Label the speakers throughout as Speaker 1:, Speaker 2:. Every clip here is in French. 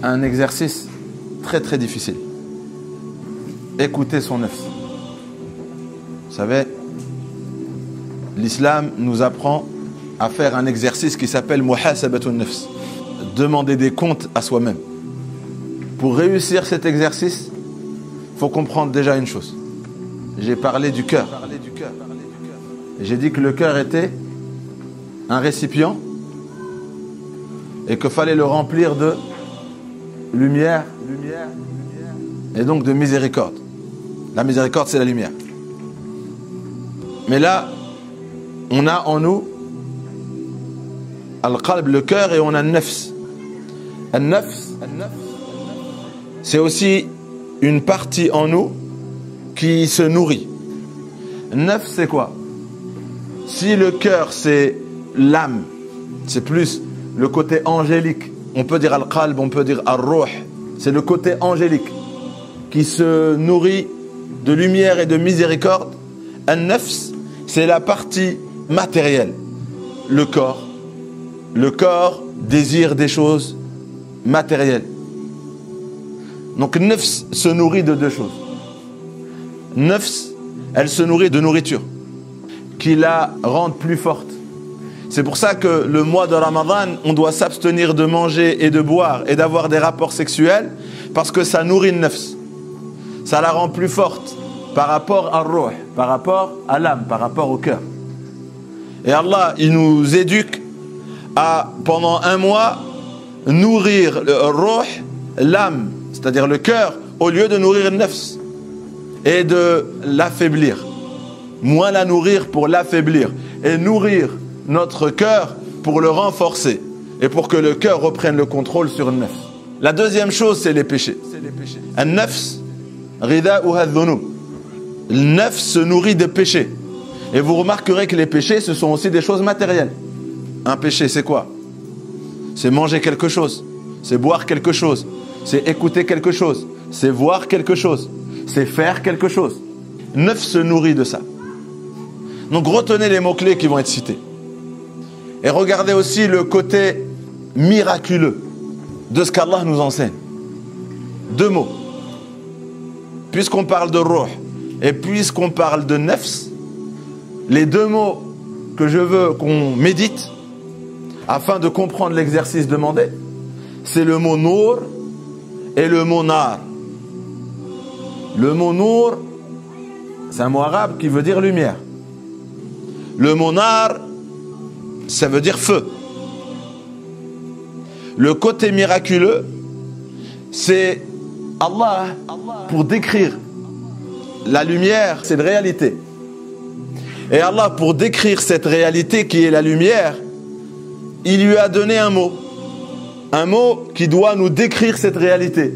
Speaker 1: un exercice très très difficile. Écouter son nafs. Vous savez, l'islam nous apprend à faire un exercice qui s'appelle muhasabatun nafs. Demander des comptes à soi-même. Pour réussir cet exercice, il faut comprendre déjà une chose. J'ai parlé du cœur. J'ai dit que le cœur était un récipient et qu'il fallait le remplir de lumière et donc de miséricorde. La miséricorde, c'est la lumière. Mais là, on a en nous al-qalb, le cœur, et on a al-nafs. Al-nafs, c'est aussi une partie en nous qui se nourrit. Al-nafs, c'est quoi? Si le cœur, c'est l'âme, c'est plus le côté angélique. On peut dire al-qalb, on peut dire al-ruh. C'est le côté angélique qui se nourrit de lumière et de miséricorde. Al-nafs, c'est la partie matérielle. Le corps. Le corps désire des choses matérielles. Donc nafs se nourrit de deux choses. Nafs, elle se nourrit de nourriture qui la rendent plus forte. C'est pour ça que le mois de Ramadan, on doit s'abstenir de manger et de boire et d'avoir des rapports sexuels, parce que ça nourrit le nafs. Ça la rend plus forte par rapport à ruh, par rapport à l'âme, par rapport au cœur. Et Allah, il nous éduque à, pendant un mois, nourrir le ruh, l'âme, c'est-à-dire le cœur, au lieu de nourrir le nafs et de l'affaiblir. Moins la nourrir pour l'affaiblir, et nourrir notre cœur pour le renforcer et pour que le cœur reprenne le contrôle sur le nafs. La deuxième chose, c'est les péchés. Un nafs, rida'uha dhunub. Le nafs se nourrit de péchés. Et vous remarquerez que les péchés, ce sont aussi des choses matérielles. Un péché, c'est quoi? C'est manger quelque chose, c'est boire quelque chose, c'est écouter quelque chose, c'est voir quelque chose, c'est faire quelque chose. Nafs se nourrit de ça. Donc retenez les mots-clés qui vont être cités. Et regardez aussi le côté miraculeux de ce qu'Allah nous enseigne. Deux mots. Puisqu'on parle de ruh et puisqu'on parle de nafs, les deux mots que je veux qu'on médite afin de comprendre l'exercice demandé, c'est le mot nour et le mot nar. Le mot nour, c'est un mot arabe qui veut dire lumière. Le mot nar, ça veut dire feu. Le côté miraculeux, c'est Allah, pour décrire la lumière, c'est une réalité. Et Allah, pour décrire cette réalité qui est la lumière, il lui a donné un mot. Un mot qui doit nous décrire cette réalité.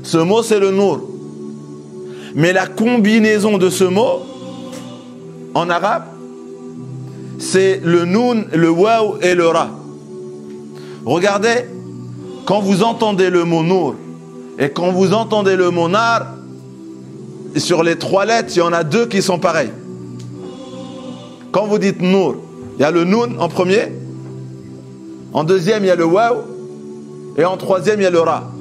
Speaker 1: Ce mot, c'est le nour. Mais la combinaison de ce mot, en arabe, c'est le noun, le waw et le ra. Regardez, quand vous entendez le mot nour et quand vous entendez le mot nar, sur les trois lettres, il y en a deux qui sont pareilles. Quand vous dites nour, il y a le noun en premier, en deuxième il y a le waw et en troisième il y a le ra.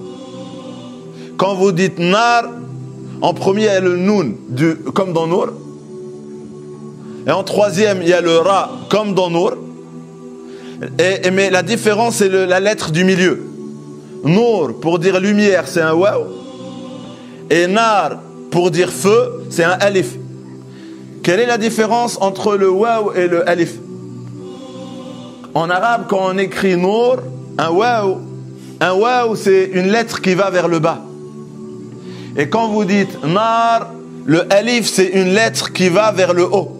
Speaker 1: Quand vous dites nar, en premier il y a le noun, comme dans nour. Et en troisième, il y a le ra, comme dans Nour. Mais la différence, c'est la lettre du milieu. Nour, pour dire lumière, c'est un waw. Et nar, pour dire feu, c'est un alif. Quelle est la différence entre le waw et le alif? En arabe, quand on écrit Nour, un waw, c'est une lettre qui va vers le bas. Et quand vous dites nar, le alif, c'est une lettre qui va vers le haut.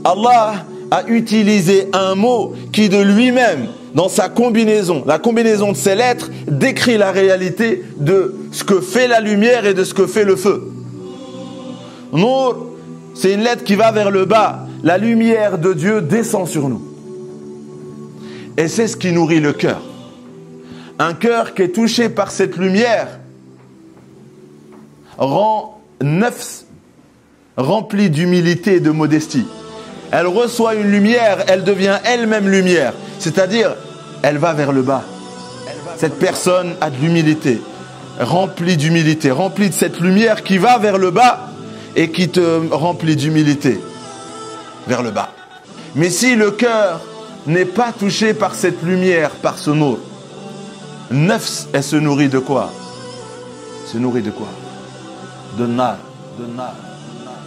Speaker 1: Allah a utilisé un mot qui de lui-même, dans sa combinaison, la combinaison de ces lettres, décrit la réalité de ce que fait la lumière et de ce que fait le feu. Nour, c'est une lettre qui va vers le bas. La lumière de Dieu descend sur nous. Et c'est ce qui nourrit le cœur. Un cœur qui est touché par cette lumière rend nafs rempli d'humilité et de modestie. Elle reçoit une lumière, elle devient elle-même lumière. C'est-à-dire, elle va vers le bas. Cette personne a de l'humilité, remplie d'humilité, remplie de cette lumière qui va vers le bas et qui te remplit d'humilité vers le bas. Mais si le cœur n'est pas touché par cette lumière, par ce nour, nafs, elle se nourrit de quoi? Se nourrit de quoi? De nar.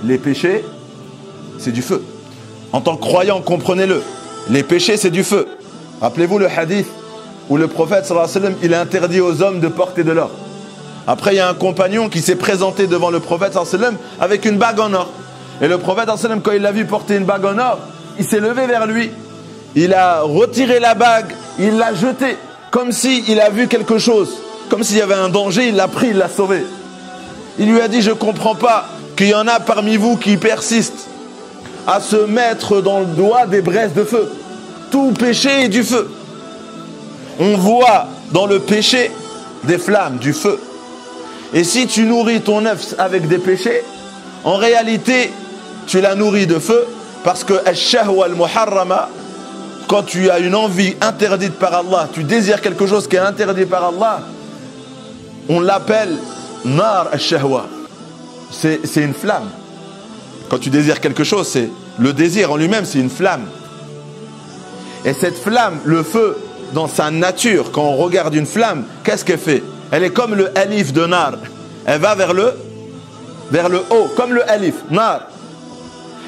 Speaker 1: Les péchés, c'est du feu. En tant que croyant, comprenez-le. Les péchés, c'est du feu. Rappelez-vous le hadith où le prophète sallallahu alayhi wa sallam, il a interdit aux hommes de porter de l'or. Après, il y a un compagnon qui s'est présenté devant le prophète sallallahu alayhi wa sallam avec une bague en or. Et le prophète sallallahu alayhi wa sallam, quand il l'a vu porter une bague en or, il s'est levé vers lui. Il a retiré la bague, il l'a jetée, comme s'il a vu quelque chose. Comme s'il y avait un danger, il l'a pris, il l'a sauvé. Il lui a dit, je ne comprends pas qu'il y en a parmi vous qui persistent à se mettre dans le doigt des braises de feu. Tout péché est du feu. On voit dans le péché des flammes, du feu. Et si tu nourris ton nafs avec des péchés, en réalité, tu la nourris de feu parce que ash-shahwa al-muharrama, quand tu as une envie interdite par Allah, tu désires quelque chose qui est interdit par Allah, on l'appelle nar ash-shahwa. C'est une flamme. Quand tu désires quelque chose, c'est le désir en lui-même, c'est une flamme. Et cette flamme, le feu, dans sa nature, quand on regarde une flamme, qu'est-ce qu'elle fait? Elle est comme le alif de nar. Elle va vers le haut, comme le alif, nar.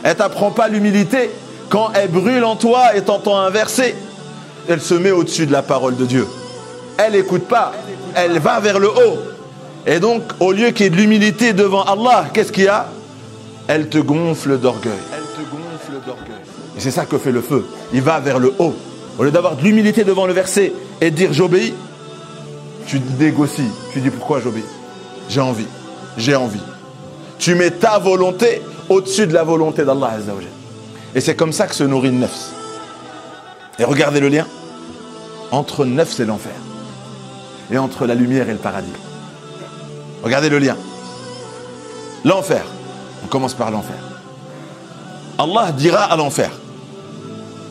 Speaker 1: Elle t'apprend pas l'humilité. Quand elle brûle en toi et t'entend un verset, elle se met au-dessus de la parole de Dieu. Elle n'écoute pas. Elle va vers le haut. Et donc, au lieu qu'il y ait de l'humilité devant Allah, qu'est-ce qu'il y a? Elle te gonfle d'orgueil. Et c'est ça que fait le feu. Il va vers le haut. Au lieu d'avoir de l'humilité devant le verset et de dire j'obéis, tu négocies. Tu dis pourquoi j'obéis? J'ai envie. Tu mets ta volonté au-dessus de la volonté d'Allah Azza wa Jal. Et c'est comme ça que se nourrit le nafs. Et regardez le lien entre le nafs et l'enfer. Et entre la lumière et le paradis. Regardez le lien. L'enfer. On commence par l'enfer. Allah dira à l'enfer,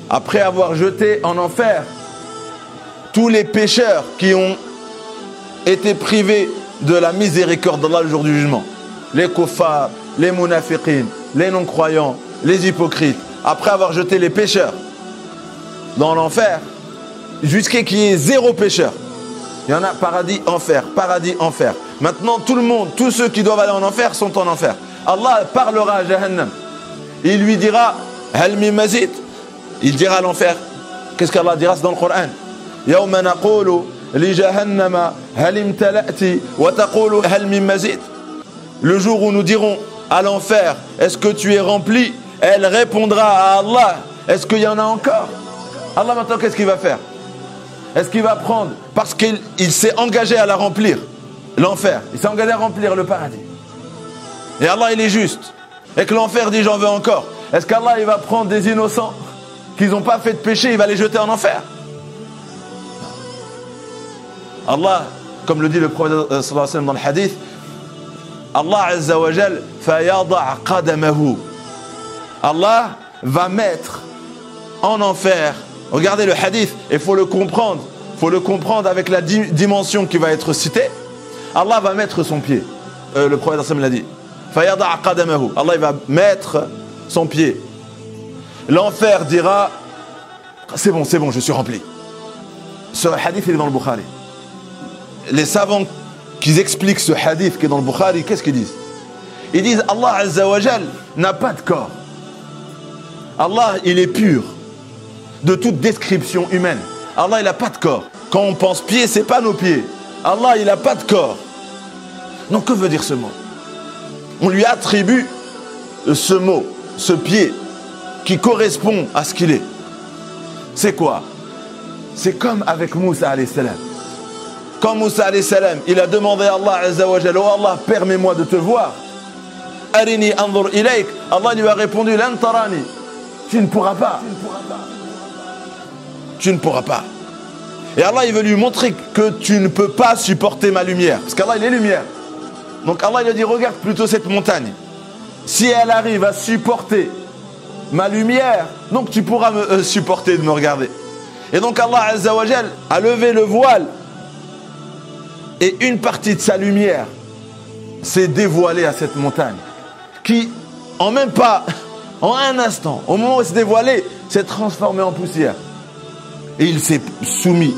Speaker 1: après avoir jeté en enfer tous les pécheurs qui ont été privés de la miséricorde d'Allah le jour du jugement, les kuffars, les munafiqines, les non-croyants, les hypocrites, après avoir jeté les pécheurs dans l'enfer, jusqu'à qu'il y ait 0 pécheur. Il y en a paradis, enfer. Maintenant, tout le monde, tous ceux qui doivent aller en enfer sont en enfer. Allah parlera à Jahannam. Il lui dira, Hal min mazid. Il dira à l'enfer. Qu'est-ce qu'Allah dira? C'est dans le Coran. Yawma naqulu li jahannama hal imtala'ti wa taqulu hal min mazid. Le jour où nous dirons à l'enfer, est-ce que tu es rempli? Elle répondra à Allah, est-ce qu'il y en a encore? Allah maintenant, qu'est-ce qu'il va faire? Est-ce qu'il va prendre? Parce qu'il s'est engagé à la remplir, l'enfer. Il s'est engagé à remplir le paradis. Et Allah, il est juste. Et que l'enfer dit, j'en veux encore. Est-ce qu'Allah, il va prendre des innocents qui n'ont pas fait de péché, il va les jeter en enfer? Allah, comme le dit le prophète sallallahu alayhi wa sallam dans le hadith, Allah Azza wa Jal fayada' qadamahu. Allah va mettre en enfer. Regardez le hadith, il faut le comprendre. Il faut le comprendre avec la dimension qui va être citée. Allah va mettre son pied. Le prophète sallallahu alayhi wa sallam l'a dit. Fayada' qadamahu. Allah il va mettre son pied. L'enfer dira, c'est bon, je suis rempli. Ce hadith il est dans le Bukhari. Les savants qui expliquent ce hadith qui est dans le Bukhari, qu'est-ce qu'ils disent? Ils disent Allah Azza wa Jal n'a pas de corps. Allah, il est pur de toute description humaine. Allah, il n'a pas de corps. Quand on pense pied, c'est pas nos pieds. Allah, il n'a pas de corps. Donc, que veut dire ce mot? On lui attribue ce mot, ce pied, qui correspond à ce qu'il est. C'est quoi? C'est comme avec Moussa alayhi salam. Quand Moussa alayhi salam, il a demandé à Allah Azza wa Jalla, oh Allah, permets-moi de te voir. Arini anzur ilayk. Allah lui a répondu, lan tarani. Tu ne pourras pas. Tu ne pourras pas. Et Allah, il veut lui montrer que tu ne peux pas supporter ma lumière. Parce qu'Allah, il est lumière. Donc Allah, il a dit, regarde plutôt cette montagne. Si elle arrive à supporter ma lumière, donc tu pourras me supporter de me regarder. Et donc Allah Azza wa Jal a levé le voile Et une partie de sa lumière s'est dévoilée à cette montagne qui, en même pas, en un instant, au moment où elle s'est dévoilée, s'est transformée en poussière. Et il s'est soumis,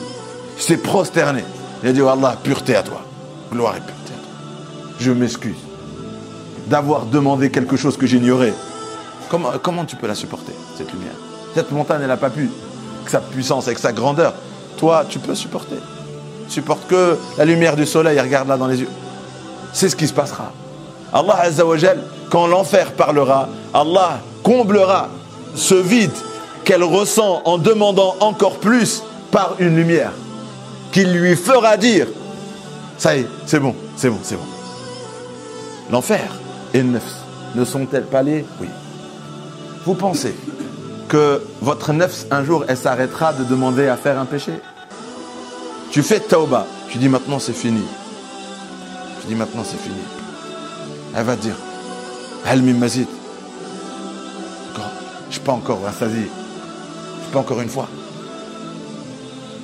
Speaker 1: il s'est prosterné. Il a dit, oh Allah, pureté à toi. Gloire et pureté à toi. Je m'excuse d'avoir demandé quelque chose que j'ignorais. Comment tu peux la supporter, cette lumière? Cette montagne, elle n'a pas pu, avec sa puissance, avec sa grandeur. Toi, tu peux supporter. Supporte que la lumière du soleil, regarde là dans les yeux. C'est ce qui se passera. Allah Azza wa Jal, quand l'enfer parlera, Allah comblera ce vide qu'elle ressent en demandant encore plus par une lumière qui lui fera dire, ça y est, c'est bon, c'est bon, c'est bon. L'enfer et le nefs ne sont-elles pas liées? Oui. Vous pensez que votre nefs un jour elle s'arrêtera de demander à faire un péché? Tu fais tauba, tu dis maintenant c'est fini. Tu dis maintenant c'est fini. Elle va te dire, Hal min mazid. Je ne suis pas encore rassasié. Je ne suis pas encore une fois.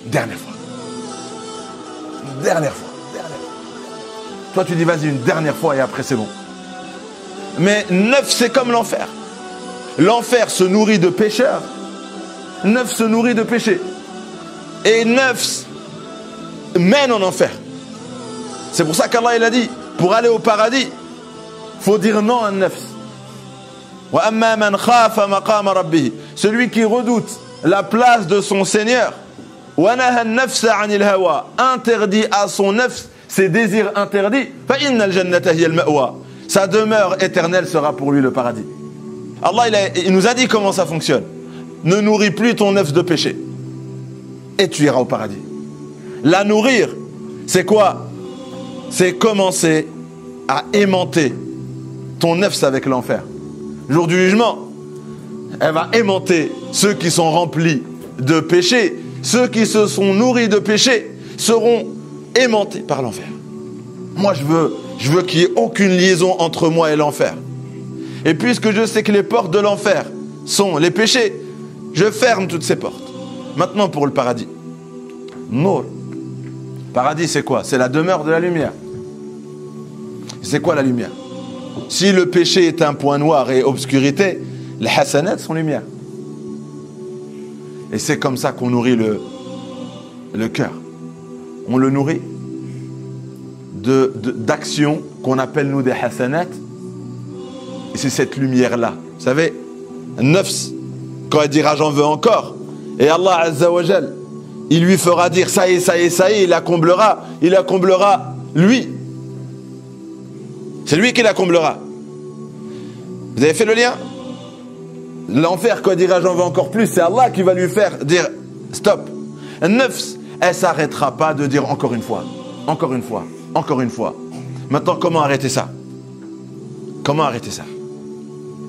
Speaker 1: Dernière fois. Dernière fois. Toi tu dis vas-y une dernière fois et après c'est bon. Mais neuf c'est comme l'enfer. L'enfer se nourrit de pécheurs. Neuf se nourrit de péché. Et neuf mène en enfer. C'est pour ça qu'Allah il a dit, pour aller au paradis, faut dire non à neuf. Celui qui redoute la place de son Seigneur, interdit à son nefs ses désirs interdits, sa demeure éternelle sera pour lui le paradis. Allah il nous a dit comment ça fonctionne. Ne nourris plus ton nefs de péché et tu iras au paradis. La nourrir, c'est quoi? C'est commencer à aimanter ton nefs avec l'enfer. Jour du jugement, elle va aimanter ceux qui sont remplis de péché. Ceux qui se sont nourris de péché seront aimantés par l'enfer. Moi, je veux qu'il n'y ait aucune liaison entre moi et l'enfer. Et puisque je sais que les portes de l'enfer sont les péchés, je ferme toutes ces portes. Maintenant pour le paradis. Nour. Paradis, c'est quoi? C'est la demeure de la lumière. C'est quoi la lumière? Si le péché est un point noir et obscurité, les hasanats sont lumière. Et c'est comme ça qu'on nourrit le cœur. On le nourrit d'actions qu'on appelle nous des hasanats. Et c'est cette lumière-là. Vous savez, nefs, quand elle dira j'en veux encore, et Allah Azza wa Jal, il lui fera dire ça y est, ça y est, ça y est, il la comblera lui. C'est lui qui la comblera. Vous avez fait le lien? L'enfer, quand il dira j'en veux encore plus, c'est Allah qui va lui faire dire stop. Nefs, elle ne s'arrêtera pas de dire encore une fois, encore une fois, encore une fois. Maintenant, comment arrêter ça? Comment arrêter ça?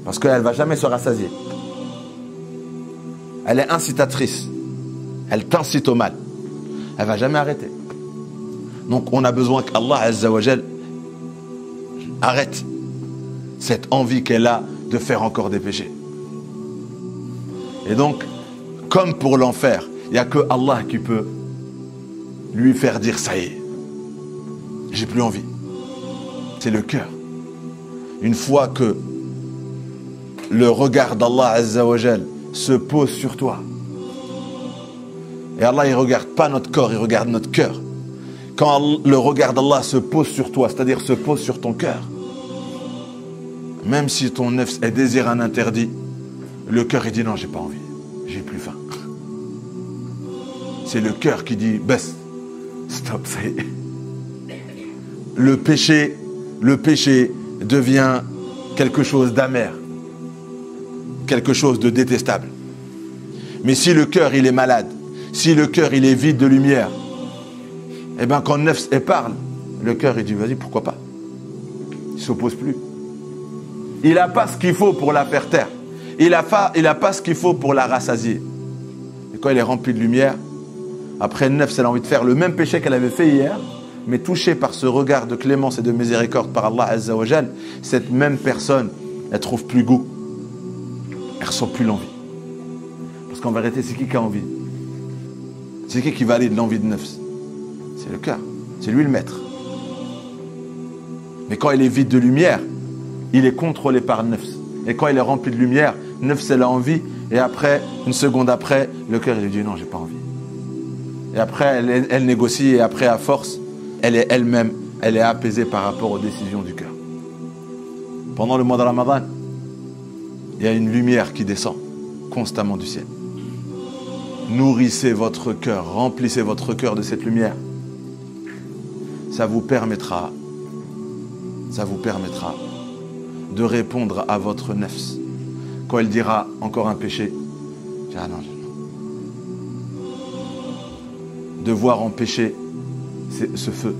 Speaker 1: Parce qu'elle ne va jamais se rassasier. Elle est incitatrice. Elle t'incite au mal. Elle ne va jamais arrêter. Donc on a besoin qu'Allah Azza wa Jal arrête cette envie qu'elle a de faire encore des péchés. Et donc, comme pour l'enfer, il n'y a que Allah qui peut lui faire dire ça y est, j'ai plus envie. C'est le cœur. Une fois que le regard d'Allah Azza wa Jal se pose sur toi, et Allah il ne regarde pas notre corps, il regarde notre cœur. Quand le regard d'Allah se pose sur toi, c'est-à-dire se pose sur ton cœur, même si ton nefs est désir un interdit, le cœur il dit non, j'ai pas envie, j'ai plus faim. C'est le cœur qui dit baisse, stop, ça y est. Le péché devient quelque chose d'amer, quelque chose de détestable. Mais si le cœur il est malade, si le cœur il est vide de lumière, eh bien quand nefs parle, le cœur il dit vas-y, pourquoi pas. Il ne s'oppose plus. Il n'a pas ce qu'il faut pour la faire taire. Il n'a pas ce qu'il faut pour la rassasier. Et quand il est rempli de lumière, après nefs elle a envie de faire le même péché qu'elle avait fait hier, mais touchée par ce regard de clémence et de miséricorde par Allah Azza wa Jal, cette même personne, elle trouve plus goût. Elle ressent plus l'envie. Parce qu'en vérité, c'est qui a envie? C'est qui valide l'envie de nefs? C'est le cœur. C'est lui le maître. Mais quand il est vide de lumière, il est contrôlé par nefs. Et quand il est rempli de lumière, nefs elle a envie. Et après, une seconde après, le cœur il lui dit non, j'ai pas envie. Et après, elle négocie. Et après, à force, elle est elle-même, elle est apaisée par rapport aux décisions du cœur. Pendant le mois de Ramadan, il y a une lumière qui descend constamment du ciel. Nourrissez votre cœur, remplissez votre cœur de cette lumière. Ça vous permettra de répondre à votre nefs. Quand elle dira encore un péché, ah non. De voir en péché ce feu.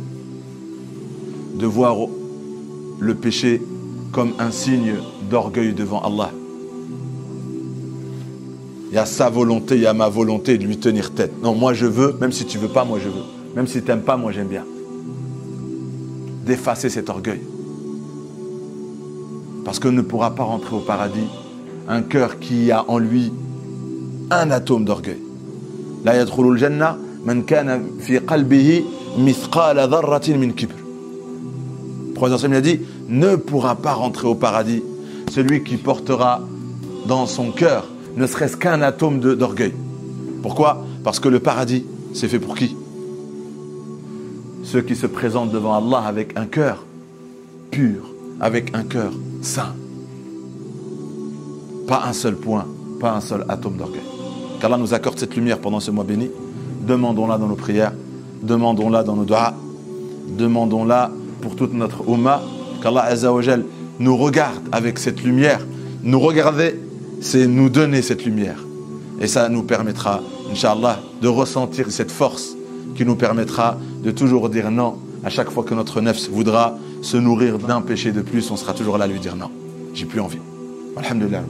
Speaker 1: De voir le péché comme un signe d'orgueil devant Allah. Il y a sa volonté, il y a ma volonté de lui tenir tête. Non, moi je veux, même si tu veux pas, moi je veux. Même si tu n'aimes pas, moi j'aime bien. D'effacer cet orgueil. Parce qu'on ne pourra pas rentrer au paradis un cœur qui a en lui un atome d'orgueil. La yadkhulul jannah man kana fi qalbihi mithqala dharratin min kibr. Le prophète a dit, ne pourra pas rentrer au paradis celui qui portera dans son cœur ne serait-ce qu'un atome d'orgueil. Pourquoi? Parce que le paradis, c'est fait pour qui? Ceux qui se présentent devant Allah avec un cœur pur, avec un cœur saint. Pas un seul point, pas un seul atome d'orgueil. Qu'Allah nous accorde cette lumière pendant ce mois béni. Demandons-la dans nos prières, demandons-la dans nos du'as, demandons-la pour toute notre Ummah. Qu'Allah Azza wa Jal nous regarde avec cette lumière. Nous regarder, c'est nous donner cette lumière. Et ça nous permettra, Inch'Allah, de ressentir cette force qui nous permettra de toujours dire non. À chaque fois que notre nefs voudra se nourrir d'un péché de plus, on sera toujours là à lui dire non. J'ai plus envie. Alhamdulillah.